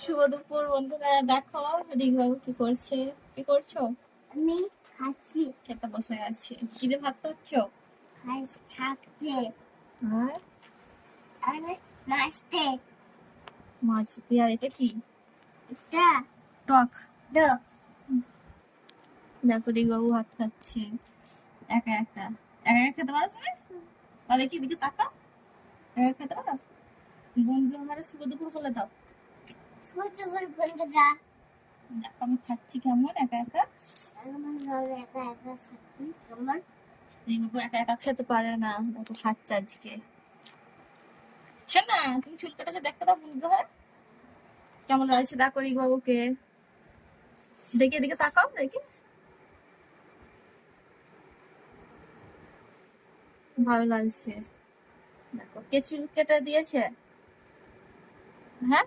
শুভ দুপুর বন্ধুরা, দেখো রিকবাবু কি করছে। কি করছো? আমি খাচ্ছি। খেতে বসে গেছি। কি দিয়ে ভাত খাচ্ছ? খাচ্ছি আর আমি মাছতে মাছ দিয়ে। আর এটা কি? এটা টক। দো দেখো রিকবাবু ভাত খাচ্ছে একা একা। একা একা খেতে পারো তুমি? বা দেখি দিকে তাকাও। একা একা খেতে পারো? বন্ধু আমার শুভ দুপুর বলে দাও। শুধু করে বলতে যা দেখো আমি খাচ্ছি কেমন একা একা। আমার ঘরে একা একা থাকি আমার রিকবাবু একা একা খেতে পারে না, দেখো খাচ্ছে আজকে। শোন না, তুমি চুল কাটাছো দেখতে দাও বন্ধু। হ্যাঁ, কেমন লাগছে দেখো রিকবাবুকে। দেখি এদিকে তাকাও দেখি। ভালো লাগছে। দেখো কে চুল কেটে দিয়েছে? হ্যাঁ,